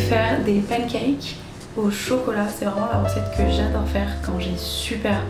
faire des pancakes au chocolat. C'est vraiment la recette que j'adore faire quand j'ai super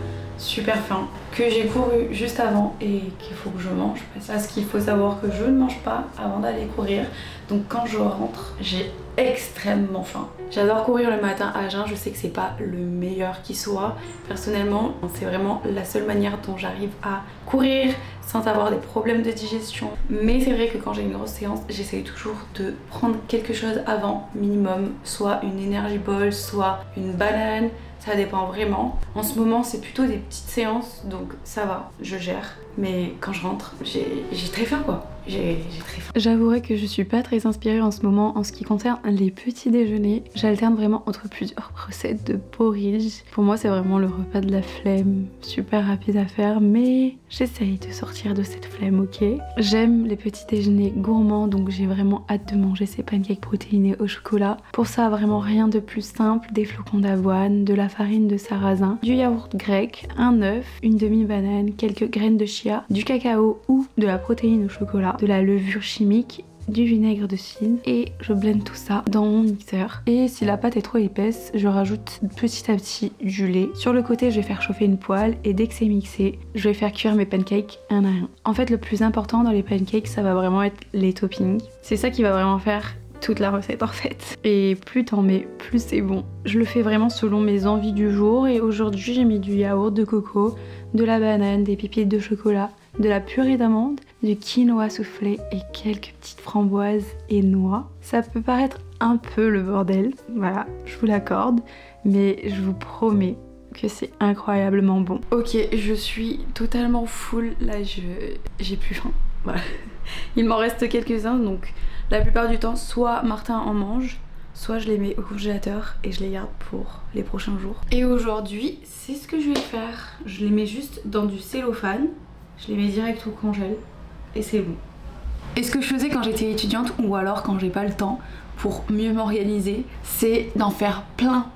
faim, que j'ai couru juste avant et qu'il faut que je mange, parce qu'il faut savoir que je ne mange pas avant d'aller courir, donc quand je rentre j'ai extrêmement faim. J'adore courir le matin à jeun, je sais que c'est pas le meilleur qui soit, personnellement c'est vraiment la seule manière dont j'arrive à courir sans avoir des problèmes de digestion, mais c'est vrai que quand j'ai une grosse séance j'essaye toujours de prendre quelque chose avant minimum, soit une energy ball, soit une banane. Ça dépend vraiment. En ce moment, c'est plutôt des petites séances, donc ça va, je gère. Mais quand je rentre, j'ai très faim quoi. J'ai très faim. J'avouerai que je suis pas très inspirée en ce moment en ce qui concerne les petits déjeuners. J'alterne vraiment entre plusieurs recettes de porridge. Pour moi, c'est vraiment le repas de la flemme, super rapide à faire, mais j'essaye de sortir de cette flemme, ok? J'aime les petits déjeuners gourmands, donc j'ai vraiment hâte de manger ces pancakes protéinés au chocolat. Pour ça, vraiment rien de plus simple, des flocons d'avoine, de la farine de sarrasin, du yaourt grec, un œuf, une demi-banane, quelques graines de chia, du cacao ou de la protéine au chocolat, de la levure chimique, du vinaigre de cidre, et je blende tout ça dans mon mixeur. Et si la pâte est trop épaisse, je rajoute petit à petit du lait. Sur le côté, je vais faire chauffer une poêle et dès que c'est mixé, je vais faire cuire mes pancakes un à un. En fait, le plus important dans les pancakes, ça va vraiment être les toppings. C'est ça qui va vraiment faire toute la recette en fait. Et plus t'en mets, plus c'est bon. Je le fais vraiment selon mes envies du jour, et aujourd'hui j'ai mis du yaourt de coco, de la banane, des pépites de chocolat, de la purée d'amande, du quinoa soufflé et quelques petites framboises et noix. Ça peut paraître un peu le bordel, voilà, je vous l'accorde, mais je vous promets que c'est incroyablement bon. Ok, je suis totalement full, là j'ai plus faim. Voilà. Il m'en reste quelques-uns, donc la plupart du temps, soit Martin en mange, soit je les mets au congélateur et je les garde pour les prochains jours. Et aujourd'hui, c'est ce que je vais faire. Je les mets juste dans du cellophane, je les mets direct au congèle et c'est bon. Et ce que je faisais quand j'étais étudiante, ou alors quand j'ai pas le temps, pour mieux m'organiser, c'est d'en faire plein,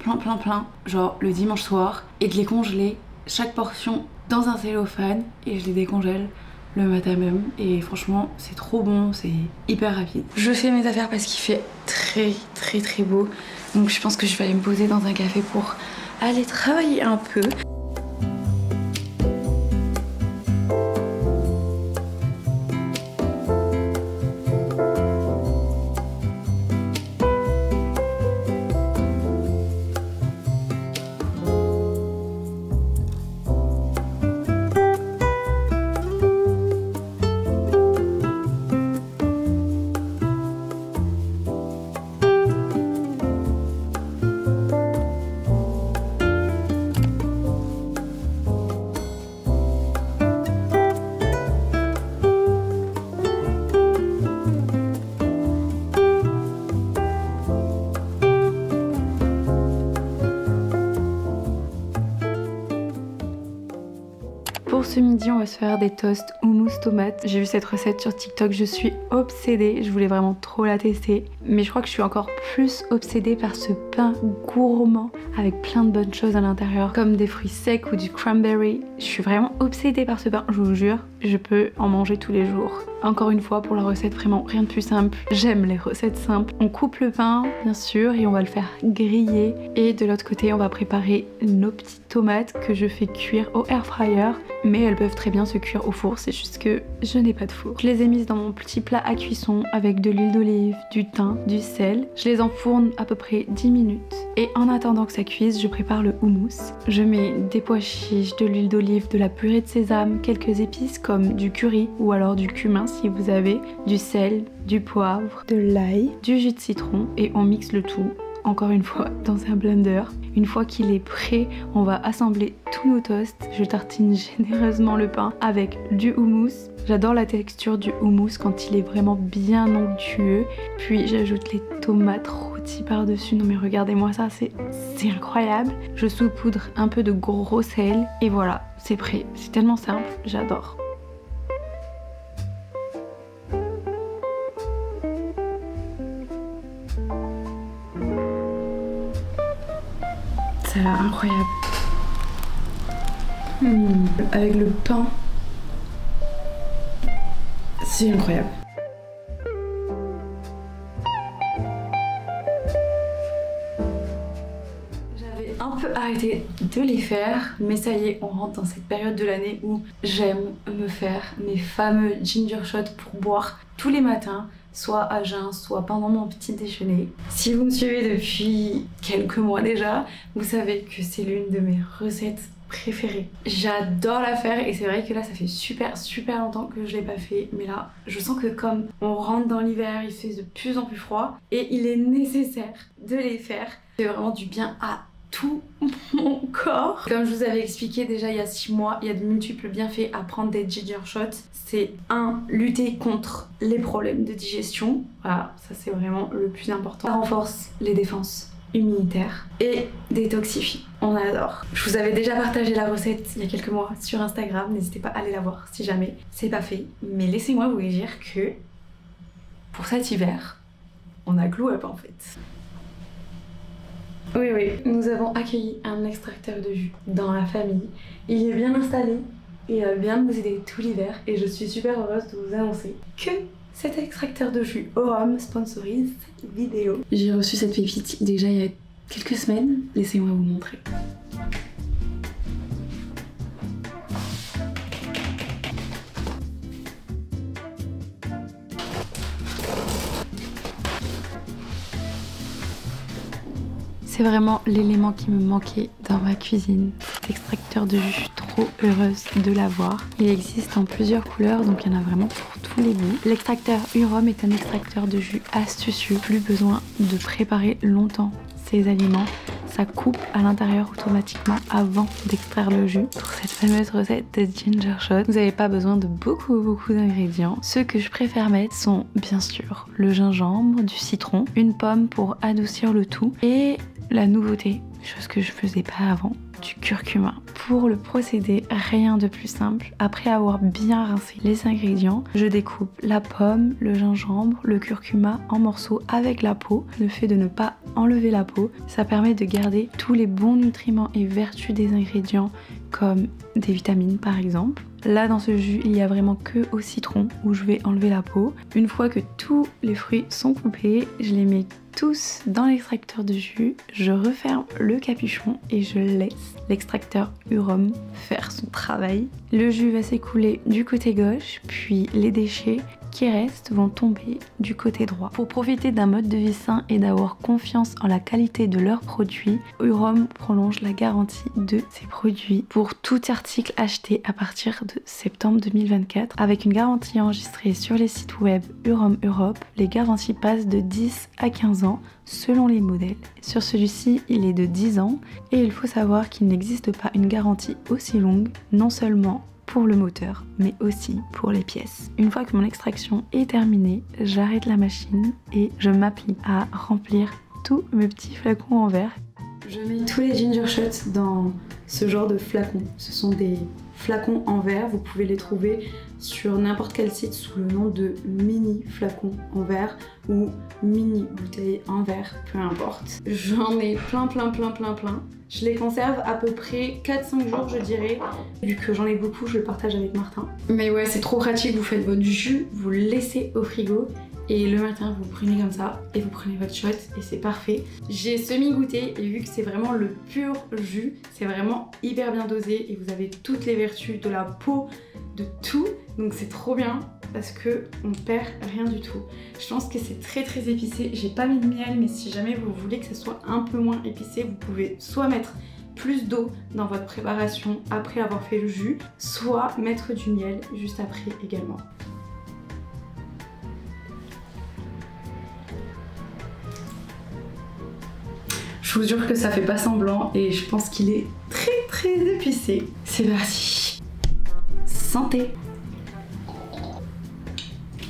genre le dimanche soir, et de les congeler, chaque portion dans un cellophane, et je les décongèle le matin même, et franchement c'est trop bon, c'est hyper rapide. Je fais mes affaires parce qu'il fait très beau, donc je pense que je vais aller me poser dans un café pour aller travailler un peu. Pour ce midi, on va se faire des toasts houmous tomates. J'ai vu cette recette sur TikTok, je suis obsédée, je voulais vraiment trop la tester. Mais je crois que je suis encore plus obsédée par ce pain gourmand avec plein de bonnes choses à l'intérieur, comme des fruits secs ou du cranberry. Je suis vraiment obsédée par ce pain, je vous jure, je peux en manger tous les jours. Encore une fois, pour la recette, vraiment rien de plus simple. J'aime les recettes simples. On coupe le pain, bien sûr, et on va le faire griller. Et de l'autre côté, on va préparer nos petites tomates que je fais cuire au air fryer. Mais elles peuvent très bien se cuire au four, c'est juste que je n'ai pas de four. Je les ai mises dans mon petit plat à cuisson avec de l'huile d'olive, du thym, du sel. Je les enfourne à peu près 10 minutes. Et en attendant que ça cuise, je prépare le houmous. Je mets des pois chiches, de l'huile d'olive, de la purée de sésame, quelques épices comme du curry ou alors du cumin si vous avez, du sel, du poivre, de l'ail, du jus de citron, et on mixe le tout. Encore une fois dans un blender. Une fois qu'il est prêt, on va assembler tous nos toasts. Je tartine généreusement le pain avec du houmous. J'adore la texture du houmous quand il est vraiment bien onctueux. Puis j'ajoute les tomates rôties par-dessus. Non mais regardez-moi ça, c'est incroyable. Je saupoudre un peu de gros sel et voilà, c'est prêt. C'est tellement simple, j'adore. Ça a l'air incroyable. Avec le pain, c'est incroyable. un peu arrêté de les faire, mais ça y est, on rentre dans cette période de l'année où j'aime me faire mes fameux ginger shots pour boire tous les matins, soit à jeun, soit pendant mon petit déjeuner. Si vous me suivez depuis quelques mois déjà, vous savez que c'est l'une de mes recettes préférée. J'adore la faire et c'est vrai que là ça fait super longtemps que je l'ai pas fait, mais là je sens que comme on rentre dans l'hiver, il fait de plus en plus froid et il est nécessaire de les faire. C'est vraiment du bien à tout mon corps. Comme je vous avais expliqué déjà il y a 6 mois, il y a de multiples bienfaits à prendre des ginger shots. C'est 1. Lutter contre les problèmes de digestion. Voilà, ça c'est vraiment le plus important. Ça renforce les défenses immunitaires et détoxifie. On adore. Je vous avais déjà partagé la recette il y a quelques mois sur Instagram. N'hésitez pas à aller la voir si jamais c'est pas fait. Mais laissez-moi vous dire que pour cet hiver, on a glow up en fait. Oui, nous avons accueilli un extracteur de jus dans la famille. Il est bien installé et bien nous aider tout l'hiver. Et je suis super heureuse de vous annoncer que cet extracteur de jus Aurum sponsorise cette vidéo. J'ai reçu cette pépite déjà il y a quelques semaines. Laissez-moi vous montrer. C'est vraiment l'élément qui me manquait dans ma cuisine. Cet extracteur de jus, je suis trop heureuse de l'avoir. Il existe en plusieurs couleurs, donc il y en a vraiment pour tous les goûts. L'extracteur Aurum est un extracteur de jus astucieux. Plus besoin de préparer longtemps ces aliments. Ça coupe à l'intérieur automatiquement avant d'extraire le jus. Pour cette fameuse recette de ginger shot, vous n'avez pas besoin de beaucoup d'ingrédients. Ceux que je préfère mettre sont bien sûr le gingembre, du citron, une pomme pour adoucir le tout et la nouveauté, chose que je faisais pas avant, du curcuma. Pour le procédé, rien de plus simple. Après avoir bien rincé les ingrédients, je découpe la pomme, le gingembre, le curcuma en morceaux avec la peau. Le fait de ne pas enlever la peau, ça permet de garder tous les bons nutriments et vertus des ingrédients comme des vitamines par exemple. Là dans ce jus, il y a vraiment que au citron où je vais enlever la peau. Une fois que tous les fruits sont coupés, je les mets tous dans l'extracteur de jus, je referme le capuchon et je laisse l'extracteur Aurum faire son travail. Le jus va s'écouler du côté gauche, puis les déchets qui restent vont tomber du côté droit. Pour profiter d'un mode de vie sain et d'avoir confiance en la qualité de leurs produits, Aurum prolonge la garantie de ses produits pour tout article acheté à partir de septembre 2024. Avec une garantie enregistrée sur les sites web Aurum Europe, les garanties passent de 10 à 15 ans selon les modèles. Sur celui-ci, il est de 10 ans et il faut savoir qu'il n'existe pas une garantie aussi longue, non seulement pour le moteur, mais aussi pour les pièces. Une fois que mon extraction est terminée, j'arrête la machine et je m'applique à remplir tous mes petits flacons en verre. Je mets tous les ginger shots dans ce genre de flacons. Ce sont des flacons en verre, vous pouvez les trouver sur n'importe quel site sous le nom de mini flacons en verre ou mini bouteilles en verre, peu importe. J'en ai plein. Je les conserve à peu près 4-5 jours je dirais. Vu que j'en ai beaucoup, je le partage avec Martin. Mais ouais, c'est trop pratique, vous faites votre jus, vous le laissez au frigo et le matin vous prenez comme ça et vous prenez votre shot et c'est parfait. J'ai semi-goûté et vu que c'est vraiment le pur jus, c'est vraiment hyper bien dosé et vous avez toutes les vertus de la peau, de tout. Donc c'est trop bien parce que on perd rien du tout. Je pense que c'est très épicé. J'ai pas mis de miel, mais si jamais vous voulez que ce soit un peu moins épicé, vous pouvez soit mettre plus d'eau dans votre préparation après avoir fait le jus, soit mettre du miel juste après également. Je vous jure que ça fait pas semblant et je pense qu'il est très épicé. C'est parti. Santé.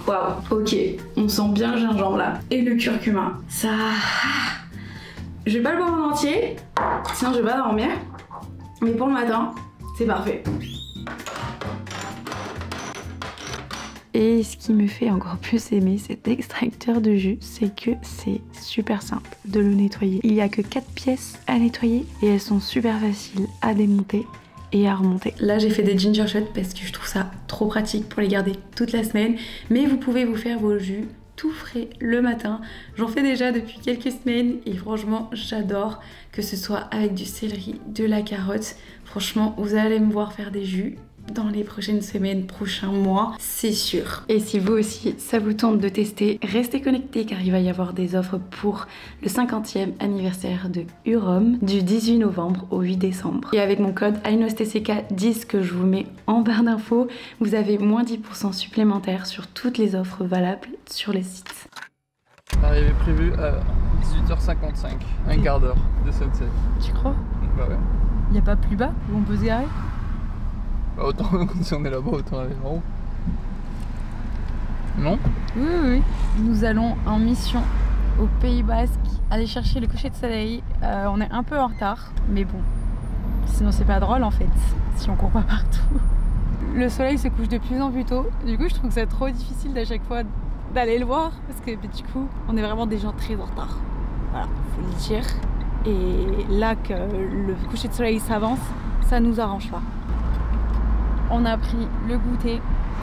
Waouh, ok, on sent bien le gingembre là. Et le curcuma. Ça... Je vais pas le boire en entier, sinon je vais pas dormir. Mais pour le matin, c'est parfait. Et ce qui me fait encore plus aimer cet extracteur de jus, c'est que c'est super simple de le nettoyer. Il n'y a que 4 pièces à nettoyer et elles sont super faciles à démonter et à remonter. Là j'ai fait des ginger shots parce que je trouve ça trop pratique pour les garder toute la semaine, mais vous pouvez vous faire vos jus tout frais le matin. J'en fais déjà depuis quelques semaines et franchement j'adore, que ce soit avec du céleri, de la carotte. Franchement vous allez me voir faire des jus dans les prochaines semaines, prochains mois, c'est sûr. Et si vous aussi ça vous tente de tester, restez connectés car il va y avoir des offres pour le 50e anniversaire de Urom du 18 novembre au 8 décembre. Et avec mon code INOSTCK10 que je vous mets en barre d'infos, vous avez moins 10% supplémentaire sur toutes les offres valables sur les sites. Arrivée prévue à 18h55, un quart d'heure de sunset. Tu crois? Bah ouais. Y a pas plus bas où on peut se garer? Bah autant, si on est là-bas, autant aller en haut. Non? Oui. Nous allons en mission au Pays Basque, aller chercher le coucher de soleil. On est un peu en retard, mais bon, sinon c'est pas drôle en fait, si on court pas partout. Le soleil se couche de plus en plus tôt, du coup je trouve que c'est trop difficile d'à chaque fois d'aller le voir, parce que du coup on est vraiment des gens très en retard. Voilà, faut le dire. Et là que le coucher de soleil s'avance, ça nous arrange pas. On a pris le goûter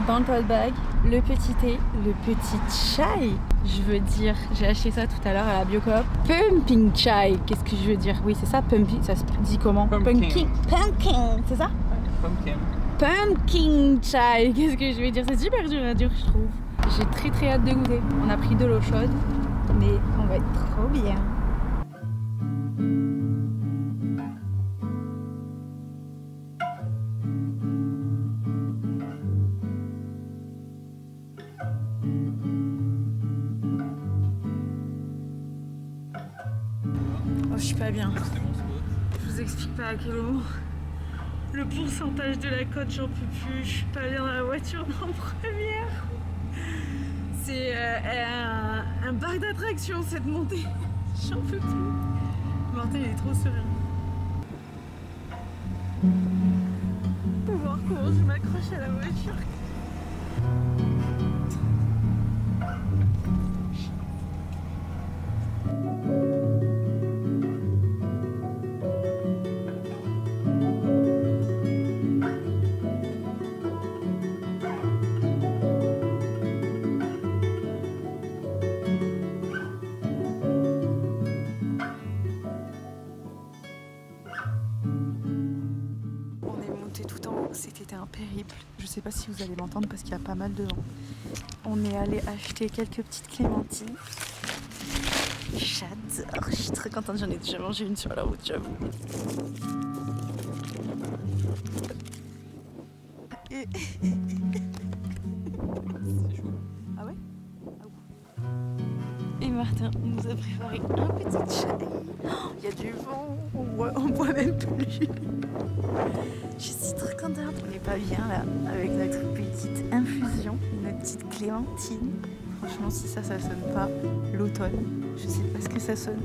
dans le tote bag, le petit thé, le petit chai. Je veux dire, j'ai acheté ça tout à l'heure à la Biocoop. Pumpkin chai, qu'est-ce que je veux dire? Oui, c'est ça, pumpkin, ça se dit comment? Pumpkin, c'est ça? Pumpkin. Pumpkin chai, qu'est-ce que je vais dire? C'est super dur à dire, je trouve. J'ai très hâte de goûter. On a pris de l'eau chaude, mais on va être trop bien. Oh, je suis pas bien. Je vous explique pas à quel moment. Le pourcentage de la côte, j'en peux plus. Je suis pas bien dans la voiture en première. C'est un parc d'attractions cette montée. J'en peux plus. Martin il est trop serein. Pour voir comment je m'accroche à la voiture. C'était un périple, je sais pas si vous allez m'entendre parce qu'il y a pas mal de vent. On est allé acheter quelques petites clémentines. J'adore, je suis très contente, j'en ai déjà mangé une sur la route, j'avoue. Et... Ah ouais? Et Martin nous a préparé un petit chai. Il y a du vent, on boit même plus. Je suis trop contente, on n'est pas bien là, avec notre petite infusion, notre petite clémentine. Franchement, si ça sonne pas l'automne, je sais pas ce que ça sonne.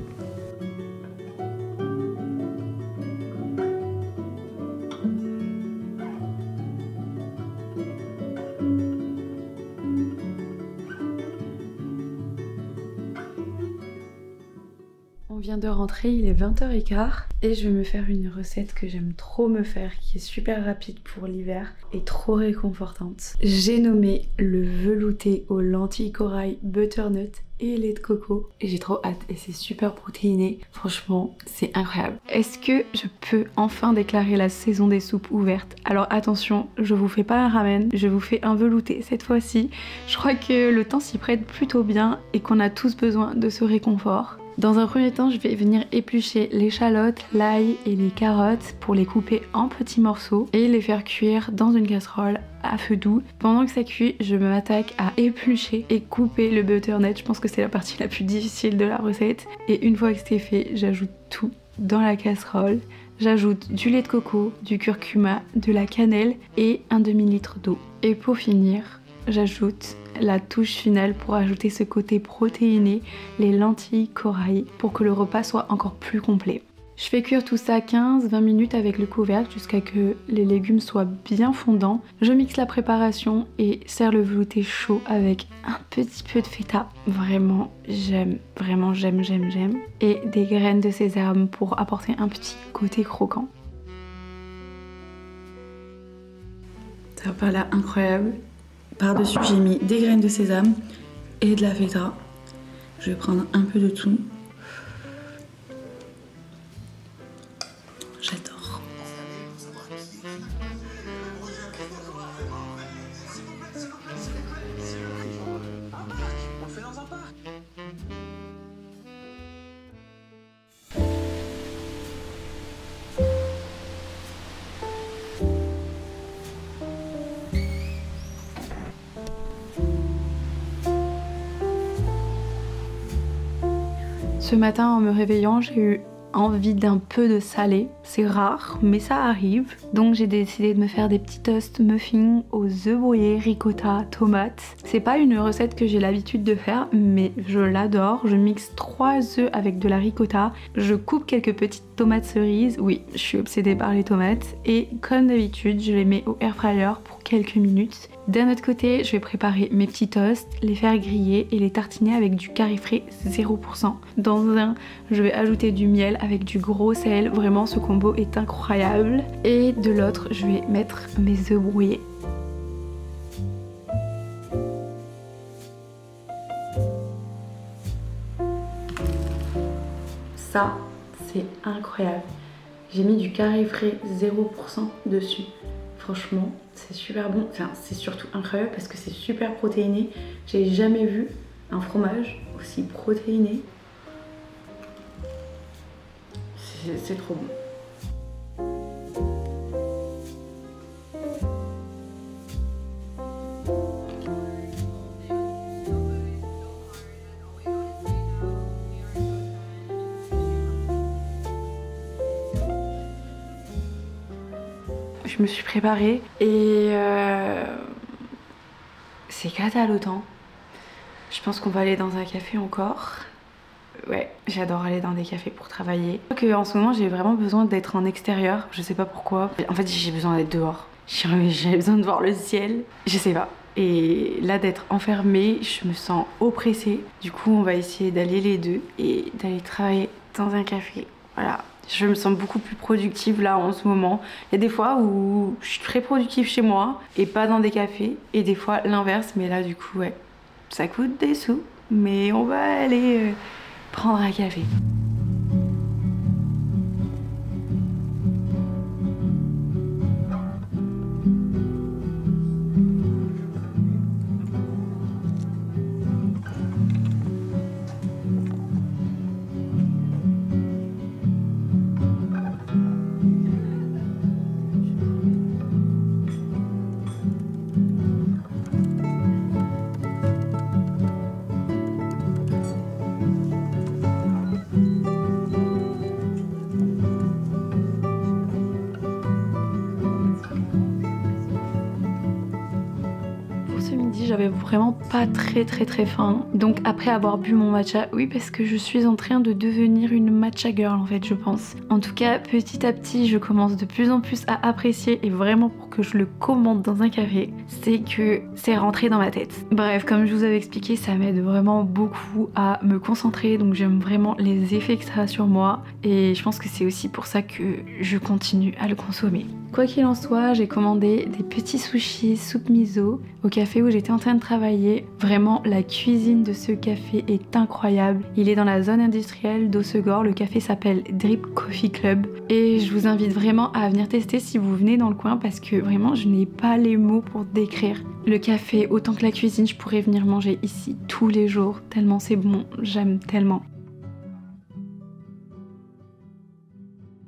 On vient de rentrer, il est 20h15 et je vais me faire une recette que j'aime trop me faire, qui est super rapide pour l'hiver et trop réconfortante. J'ai nommé le velouté aux lentilles corail, butternut et lait de coco et j'ai trop hâte et c'est super protéiné, franchement c'est incroyable. Est-ce que je peux enfin déclarer la saison des soupes ouverte? Alors attention, je vous fais pas un ramen, je vous fais un velouté cette fois-ci. Je crois que le temps s'y prête plutôt bien et qu'on a tous besoin de ce réconfort. Dans un premier temps, je vais venir éplucher l'échalote, l'ail et les carottes pour les couper en petits morceaux et les faire cuire dans une casserole à feu doux. Pendant que ça cuit, je m'attaque à éplucher et couper le butternut. Je pense que c'est la partie la plus difficile de la recette. Et une fois que c'est fait, j'ajoute tout dans la casserole. J'ajoute du lait de coco, du curcuma, de la cannelle et un demi-litre d'eau. Et pour finir, j'ajoute la touche finale pour ajouter ce côté protéiné, les lentilles corail, pour que le repas soit encore plus complet. Je fais cuire tout ça 15-20 minutes avec le couvercle jusqu'à ce que les légumes soient bien fondants. Je mixe la préparation et sers le velouté chaud avec un petit peu de feta. Vraiment, j'aime. Et des graines de sésame pour apporter un petit côté croquant. Ça n'a pas l'air incroyable. Par-dessus, j'ai mis des graines de sésame et de la feta. Je vais prendre un peu de tout. J'adore. Ce matin en me réveillant, j'ai eu envie d'un peu de salé. C'est rare, mais ça arrive. Donc j'ai décidé de me faire des petits toasts muffins aux œufs brouillés, ricotta, tomates. C'est pas une recette que j'ai l'habitude de faire, mais je l'adore. Je mixe 3 œufs avec de la ricotta. Je coupe quelques petites tomates cerises. Oui, je suis obsédée par les tomates. Et comme d'habitude, je les mets au air fryer pour quelques minutes. D'un autre côté, je vais préparer mes petits toasts, les faire griller et les tartiner avec du curry frais 0%. Dans un, je vais ajouter du miel avec du gros sel. Vraiment, ce combo est incroyable. Et de l'autre, je vais mettre mes œufs brouillés. Ça, c'est incroyable. J'ai mis du curry frais 0% dessus. Franchement, c'est super bon. Enfin, c'est surtout incroyable parce que c'est super protéiné. J'ai jamais vu un fromage aussi protéiné. C'est trop bon. Je me suis préparée et c'est cata l'automne. Je pense qu'on va aller dans un café encore. Ouais, j'adore aller dans des cafés pour travailler. En ce moment, j'ai vraiment besoin d'être en extérieur. Je sais pas pourquoi. En fait, j'ai besoin d'être dehors. J'ai besoin de voir le ciel. Je sais pas. Et là, d'être enfermée, je me sens oppressée. Du coup, on va essayer d'aller les deux et d'aller travailler dans un café. Voilà. Je me sens beaucoup plus productive là en ce moment. Il y a des fois où je suis très productive chez moi et pas dans des cafés. Et des fois l'inverse. Mais là, du coup, ouais, ça coûte des sous. Mais on va aller prendre un café. J'avais vraiment pas très faim. Donc après avoir bu mon matcha, oui, parce que je suis en train de devenir une matcha girl en fait, je pense. En tout cas, petit à petit, je commence de plus en plus à apprécier, et vraiment pour que je le commande dans un café, c'est que c'est rentré dans ma tête. Bref, comme je vous avais expliqué, ça m'aide vraiment beaucoup à me concentrer, donc j'aime vraiment les effets que ça a sur moi, et je pense que c'est aussi pour ça que je continue à le consommer. Quoi qu'il en soit, j'ai commandé des petits sushis soupe miso au café où j'étais en train de travailler. Vraiment, la cuisine de ce café est incroyable. Il est dans la zone industrielle d'Hossegor. Le café s'appelle Drip Coffee Club. Et je vous invite vraiment à venir tester si vous venez dans le coin, parce que vraiment, je n'ai pas les mots pour décrire le café autant que la cuisine. Je pourrais venir manger ici tous les jours, tellement c'est bon, j'aime tellement.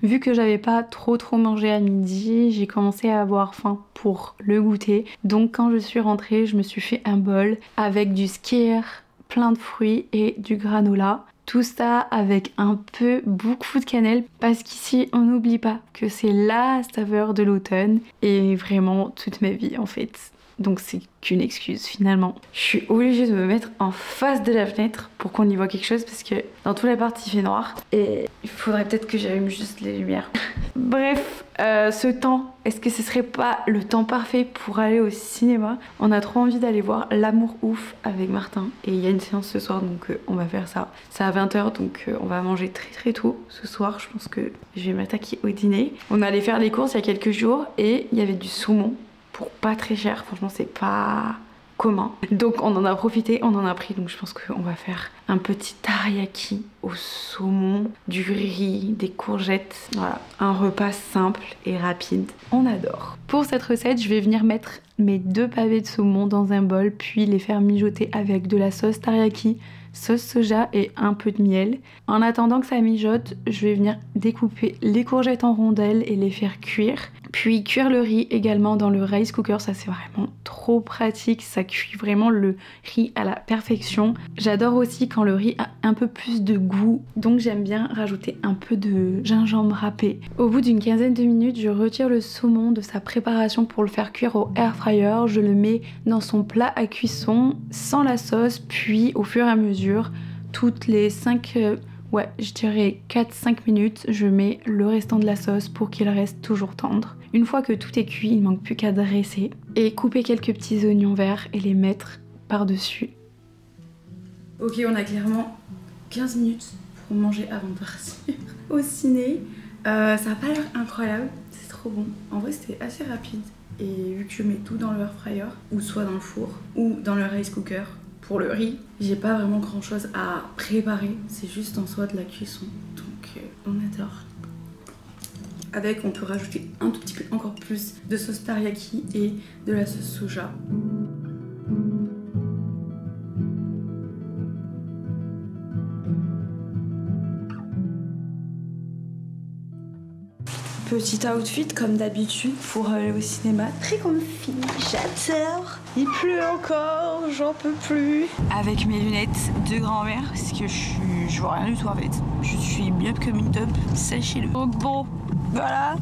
Vu que j'avais pas trop mangé à midi, j'ai commencé à avoir faim pour le goûter. Donc quand je suis rentrée, je me suis fait un bol avec du skyr, plein de fruits et du granola. Tout ça avec beaucoup de cannelle, parce qu'ici on n'oublie pas que c'est la saveur de l'automne et vraiment toute ma vie en fait. Donc c'est qu'une excuse finalement. Je suis obligée de me mettre en face de la fenêtre pour qu'on y voit quelque chose, parce que dans tout l'appart il fait noir et il faudrait peut-être que j'allume juste les lumières. Bref, ce temps, est-ce que ce serait pas le temps parfait pour aller au cinéma? On a trop envie d'aller voir L'amour ouf avec Martin, et il y a une séance ce soir, donc on va faire ça. C'est à 20 h, donc on va manger très tôt ce soir. Je pense que je vais m'attaquer au dîner. On allait faire les courses il y a quelques jours et il y avait du saumon pour pas très cher. Franchement, c'est pas commun. Donc on en a profité, on en a pris. Donc je pense qu'on va faire un petit teriyaki au saumon, du riz, des courgettes. Voilà, un repas simple et rapide. On adore. Pour cette recette, je vais venir mettre mes 2 pavés de saumon dans un bol, puis les faire mijoter avec de la sauce teriyaki, sauce soja et un peu de miel. En attendant que ça mijote, je vais venir découper les courgettes en rondelles et les faire cuire. Puis cuire le riz également dans le rice cooker, ça c'est vraiment trop pratique, ça cuit vraiment le riz à la perfection. J'adore aussi quand le riz a un peu plus de goût, donc j'aime bien rajouter un peu de gingembre râpé. Au bout d'une quinzaine de minutes, je retire le saumon de sa préparation pour le faire cuire au air fryer. Je le mets dans son plat à cuisson sans la sauce, puis au fur et à mesure, toutes les 4-5 minutes, je mets le restant de la sauce pour qu'il reste toujours tendre. Une fois que tout est cuit, il ne manque plus qu'à dresser et couper quelques petits oignons verts et les mettre par-dessus. Ok, on a clairement 15 minutes pour manger avant de partir au ciné. Ça n'a pas l'air incroyable, c'est trop bon. En vrai, c'était assez rapide. Et vu que je mets tout dans le air fryer, ou soit dans le four, ou dans le rice cooker, pour le riz, j'ai pas vraiment grand chose à préparer, c'est juste en soi de la cuisson, donc on adore. Avec, on peut rajouter un tout petit peu encore plus de sauce teriyaki et de la sauce soja. Petit outfit comme d'habitude pour aller au cinéma, très comfy, j'adore. Il pleut encore, j'en peux plus. Avec mes lunettes de grand-mère, parce que je vois rien du tout en fait. Je suis mieux que une top, sachez-le. Donc bon, voilà.